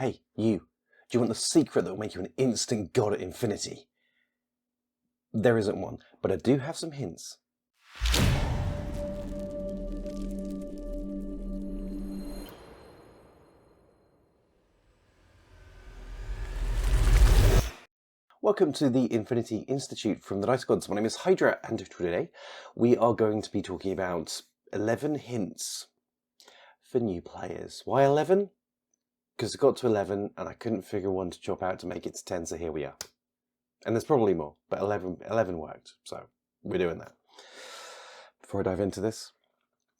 Hey, you, do you want the secret that will make you an instant god at infinity? There isn't one, but I do have some hints. Welcome to the Infinity Institute from the Dice Gods. My name is Hydra, and today we are going to be talking about 11 hints for new players. Why 11? Because I got to 11 and I couldn't figure one to chop out to make it to 10, so here we are. And there's probably more, but 11 worked, so we're doing that. Before I dive into this,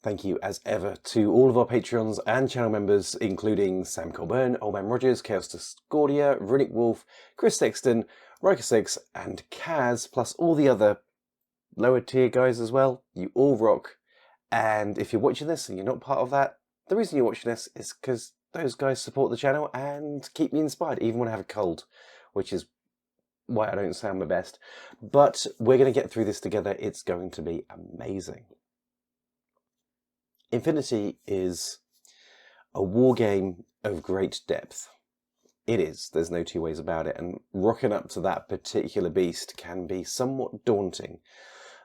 thank you as ever to all of our Patreons and channel members, including Sam Colburn, Old Man Rogers, Chaos Discordia, Runic Wolf, Chris Sexton, Riker6, and Kaz, plus all the other lower tier guys as well. You all rock. And if you're watching this and you're not part of that, the reason you're watching this is because those guys support the channel and keep me inspired, even when I have a cold, which is why I don't sound my best. But we're going to get through this together. It's going to be amazing. Infinity is a war game of great depth. It is. There's no two ways about it. And rocking up to that particular beast can be somewhat daunting.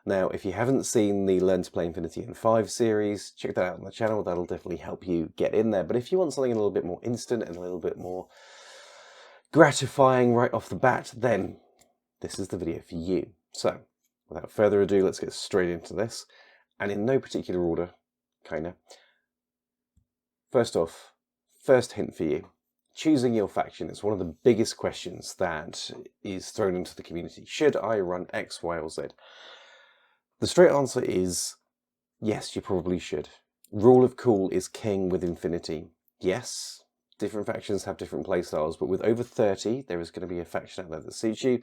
Now, if you haven't seen the Learn to Play Infinity in 5 series, check that out on the channel. That'll definitely help you get in there. But if you want something a little bit more instant and a little bit more gratifying right off the bat, then this is the video for you. So, without further ado, let's get straight into this. And in no particular order, kinda. First off, first hint for you. Choosing your faction is one of the biggest questions that is thrown into the community. Should I run X, Y, or Z? The straight answer is yes, you probably should. Rule of cool is king with Infinity. Yes, different factions have different playstyles, but with over 30, there is going to be a faction out there that suits you.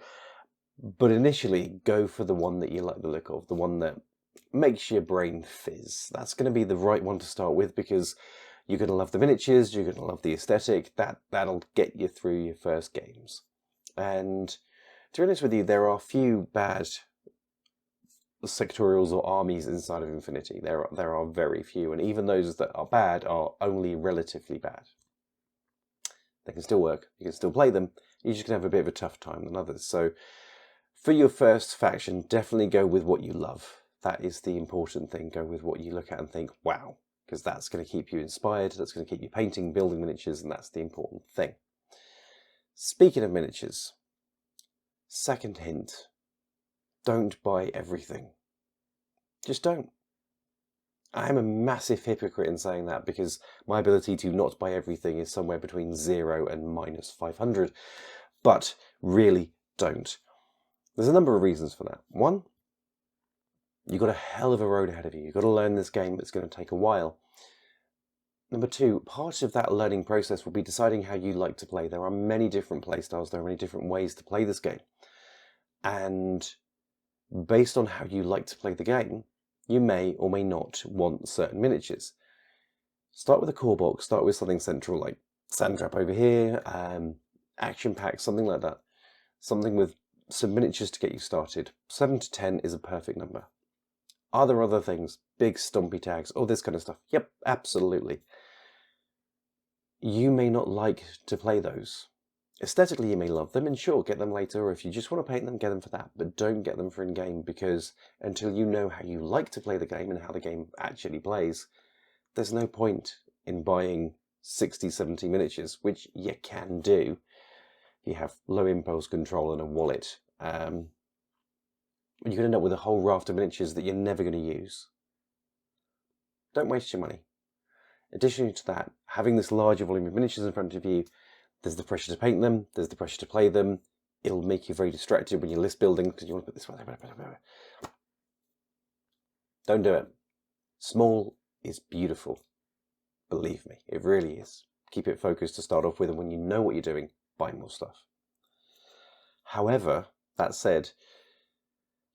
But initially, go for the one that you like the look of, the one that makes your brain fizz. That's going to be the right one to start with because you're going to love the miniatures, you're going to love the aesthetic, that'll get you through your first games. And to be honest with you, there are few bad sectorials or armies inside of Infinity. There are very few, and even those that are bad are only relatively bad. They can still work, you can still play them, you're just going to have a bit of a tough time than others. So for your first faction, definitely go with what you love. That is the important thing. Go with what you look at and think, wow, because that's going to keep you inspired, that's going to keep you painting, building miniatures, and that's the important thing. Speaking of miniatures, second hint, don't buy everything. Just don't. I'm a massive hypocrite in saying that because my ability to not buy everything is somewhere between 0 and minus 500, but really don't. There's a number of reasons for that. One, you've got a hell of a road ahead of you. You've got to learn this game. It's going to take a while. Number two, part of that learning process will be deciding how you like to play. There are many different play styles. There are many different ways to play this game. And based on how you like to play the game, you may or may not want certain miniatures. Start with a core box. Start with something central like Sand Trap over here, Action Pack, something like that. Something with some miniatures to get you started. 7 to 10 is a perfect number. Are there other things? Big stompy tags, all this kind of stuff? Yep, absolutely. You may not like to play those. Aesthetically, you may love them, and sure, get them later, or if you just want to paint them, get them for that. But don't get them for in-game, because until you know how you like to play the game and how the game actually plays, there's no point in buying 60, 70 miniatures, which you can do if you have low impulse control and a wallet. You're going to end up with a whole raft of miniatures that you're never going to use. Don't waste your money. Additionally to that, having this larger volume of miniatures in front of you, there's the pressure to paint them, there's the pressure to play them. It'll make you very distracted when you're list building because you want to put this one there. Don't do it. Small is beautiful. Believe me, it really is. Keep it focused to start off with, and when you know what you're doing, buy more stuff. However, that said,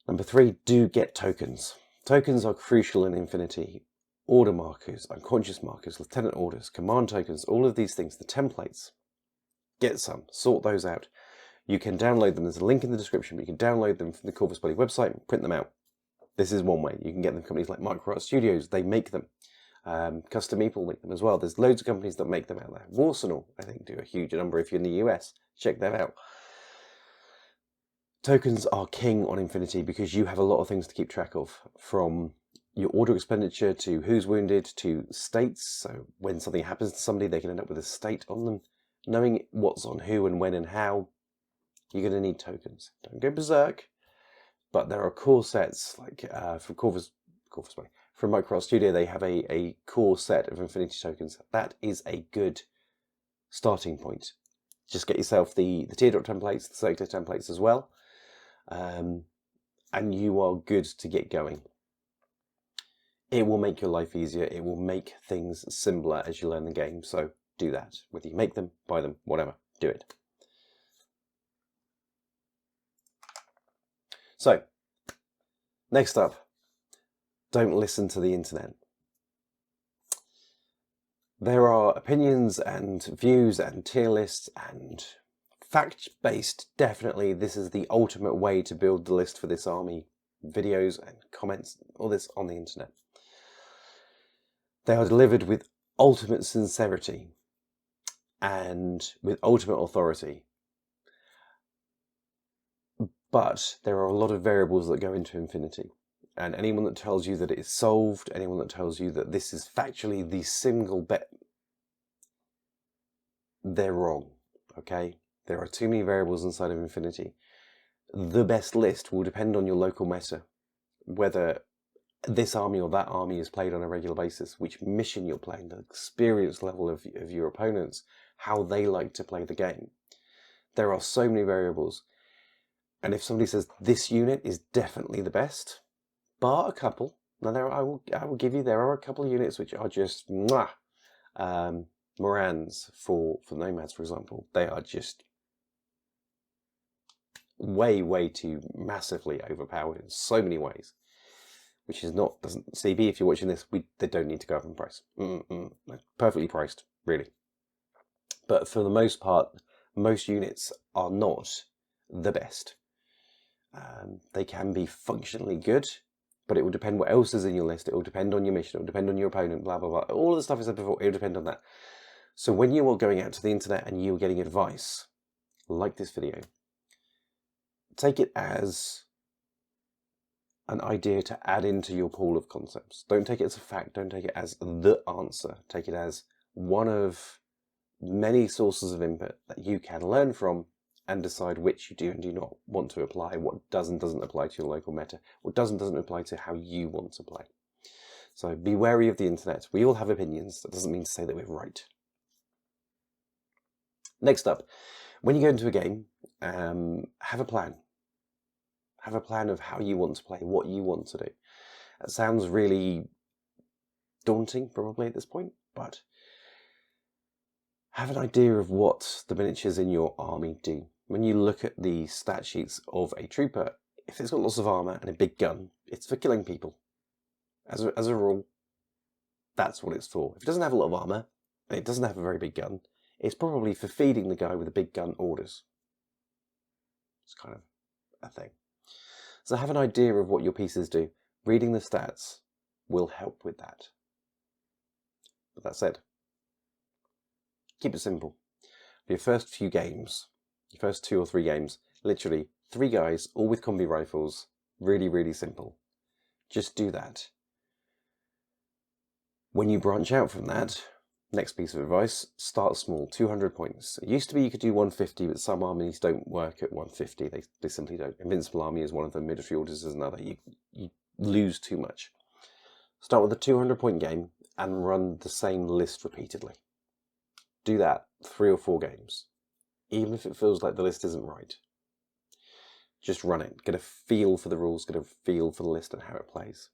number 3, do get tokens. Tokens are crucial in Infinity. Order markers, unconscious markers, lieutenant orders, command tokens, all of these things, the templates. Get some, sort those out. You can download them. There's a link in the description, but you can download them from the Corvus Belli website and print them out. This is one way. You can get them from companies like Micro Art Studios. They make them. Custom Meeple make them as well. There's loads of companies that make them out there. Warsenal, I think, do a huge number if you're in the US. Check them out. Tokens are king on Infinity because you have a lot of things to keep track of, from your order expenditure to who's wounded to states. So when something happens to somebody, they can end up with a state on them. Knowing what's on who and when and how, you're going to need tokens. Don't go berserk, but there are core sets like from Corvus Belli. From Microsoft Studio, they have a core set of Infinity tokens. That is a good starting point. Just get yourself the teardrop templates, the circular templates as well. And you are good to get going. It will make your life easier. It will make things simpler as you learn the game. So do that. Whether you make them, buy them, whatever, do it. So, next up, don't listen to the internet. There are opinions and views and tier lists and fact-based, definitely, this is the ultimate way to build the list for this army. Videos and comments, all this on the internet. They are delivered with ultimate sincerity and with ultimate authority. But there are a lot of variables that go into Infinity. And anyone that tells you that it is solved, anyone that tells you that this is factually the single bet, they're wrong, okay? There are too many variables inside of Infinity. The best list will depend on your local meta, whether this army or that army is played on a regular basis, which mission you're playing, the experience level of your opponents, how they like to play the game. There are so many variables. And if somebody says this unit is definitely the best, bar a couple, now I will give you, there are a couple of units which are just mwah. Morans for Nomads, for example, they are just way too massively overpowered in so many ways, which is not, doesn't, CB, if you're watching this, they don't need to go up in price. They're perfectly priced, really. But for the most part, most units are not the best. They can be functionally good, but it will depend what else is in your list. It will depend on your mission. It will depend on your opponent, blah, blah, blah. All the stuff I said before, it will depend on that. So when you are going out to the internet and you are getting advice, like this video, take it as an idea to add into your pool of concepts. Don't take it as a fact. Don't take it as the answer. Take it as one of many sources of input that you can learn from and decide which you do and do not want to apply, what does and doesn't apply to your local meta, what does and doesn't apply to how you want to play. So be wary of the internet. We all have opinions. That doesn't mean to say that we're right. Next up, when you go into a game, have a plan. Have a plan of how you want to play, what you want to do. That sounds really daunting, probably, at this point, but have an idea of what the miniatures in your army do. When you look at the stat sheets of a trooper, if it's got lots of armor and a big gun, it's for killing people. As a rule, that's what it's for. If it doesn't have a lot of armor, and it doesn't have a very big gun, it's probably for feeding the guy with a big gun orders. It's kind of a thing. So have an idea of what your pieces do. Reading the stats will help with that. But that said, keep it simple. For your first few games, your first 2 or 3 games, literally 3 guys, all with combi rifles, really simple. Just do that. When you branch out from that, next piece of advice, start small, 200 points. It used to be you could do 150, but some armies don't work at 150. They simply don't. Invincible Army is one of them, Military Orders is another. You lose too much. Start with a 200-point game and run the same list repeatedly. Do that 3 or 4 games. Even if it feels like the list isn't right. Just run it. Get a feel for the rules, get a feel for the list and how it plays.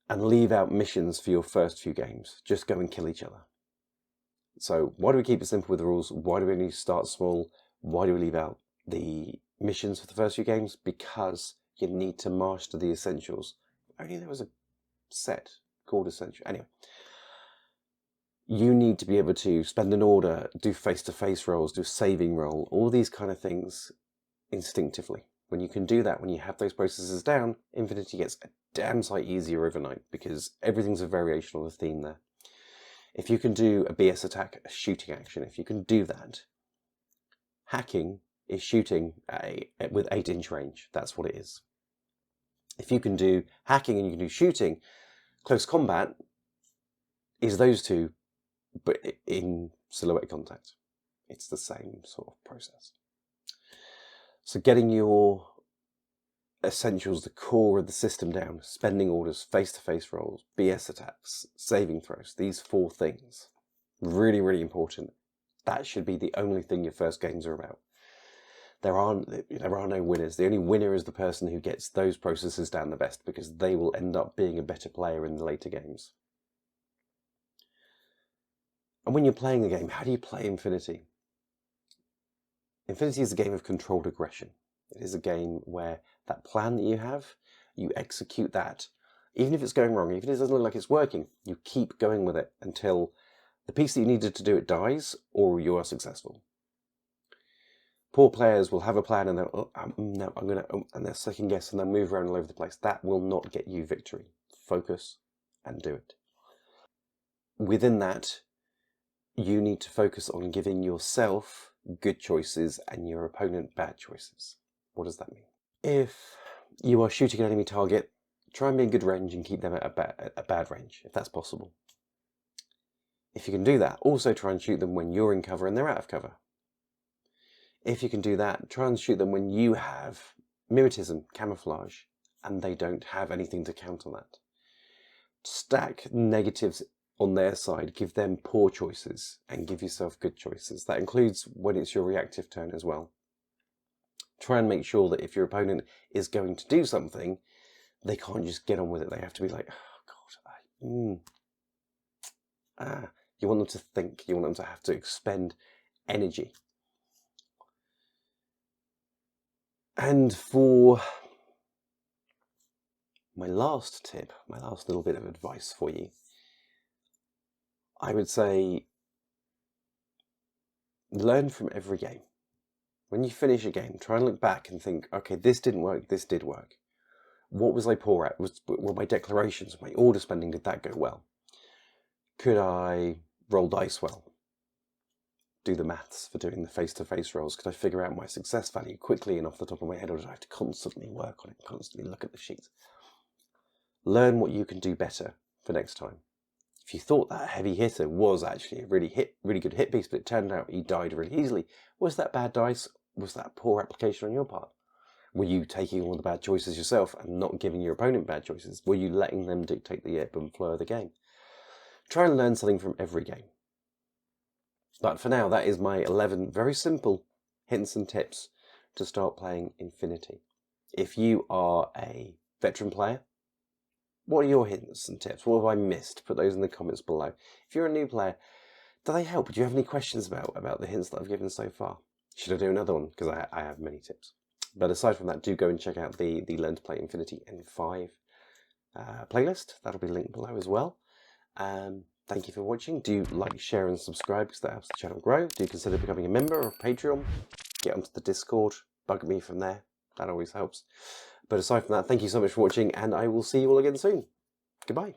And leave out missions for your first few games. Just go and kill each other. So why do we keep it simple with the rules? Why do we only start small? Why do we leave out the missions for the first few games? Because you need to master the essentials. If only there was a set called Essential. Anyway. You need to be able to spend an order, do face-to-face rolls, do a saving roll, all these kind of things instinctively. When you can do that, when you have those processes down, Infinity gets a damn sight easier overnight because everything's a variation on the theme there. If you can do a BS attack, a shooting action, if you can do that, hacking is shooting with 8-inch range. That's what it is. If you can do hacking and you can do shooting, close combat is those two, but in silhouette contact. It's the same sort of process. So getting your essentials, the core of the system down, spending orders, face-to-face rolls, BS attacks, saving throws, these 4 things, really, really important. That should be the only thing your first games are about. There are no winners. The only winner is the person who gets those processes down the best, because they will end up being a better player in the later games. And when you're playing a game, how do you play Infinity? Infinity is a game of controlled aggression. It is a game where that plan that you have, you execute that. Even if it's going wrong, even if it doesn't look like it's working, you keep going with it until the piece that you needed to do it dies, or you are successful. Poor players will have a plan and they'll, no, I'm going to, and they'll second guess and they'll move around all over the place. That will not get you victory. Focus and do it. Within that, you need to focus on giving yourself good choices and your opponent bad choices. What does that mean? If you are shooting an enemy target, try and be in good range and keep them at a bad range, if that's possible. If you can do that, also try and shoot them when you're in cover and they're out of cover. If you can do that, try and shoot them when you have mimetism, camouflage, and they don't have anything to counter that. Stack negatives on their side, give them poor choices, and give yourself good choices. That includes when it's your reactive turn as well. Try and make sure that if your opponent is going to do something, they can't just get on with it. They have to be like, oh God, you want them to think, you want them to have to expend energy. And for my last tip, my last little bit of advice for you, I would say learn from every game. When you finish a game, try and look back and think, okay, this didn't work, this did work. What was I poor at? Were my declarations, my order spending, did that go well? Could I roll dice well? Do the maths for doing the face-to-face rolls? Could I figure out my success value quickly and off the top of my head, or did I have to constantly work on it, constantly look at the sheets? Learn what you can do better for next time. If you thought that heavy hitter was actually a really good hit piece, but it turned out he died really easily, was that bad dice? Was that poor application on your part? Were you taking all the bad choices yourself and not giving your opponent bad choices? Were you letting them dictate the ebb and flow of the game? Try and learn something from every game. But for now, that is my 11 very simple hints and tips to start playing Infinity. If you are a veteran player, what are your hints and tips? What have I missed? Put those in the comments below. If you're a new player, do they help? Do you have any questions about the hints that I've given so far? Should I do another one? Because I have many tips. But aside from that, do go and check out the Learn to Play Infinity N5 playlist. That'll be linked below as well. Thank you for watching. Do like, share and subscribe because that helps the channel grow. Do consider becoming a member of Patreon. Get onto the Discord. Bug me from there. That always helps. But aside from that, thank you so much for watching, and I will see you all again soon. Goodbye.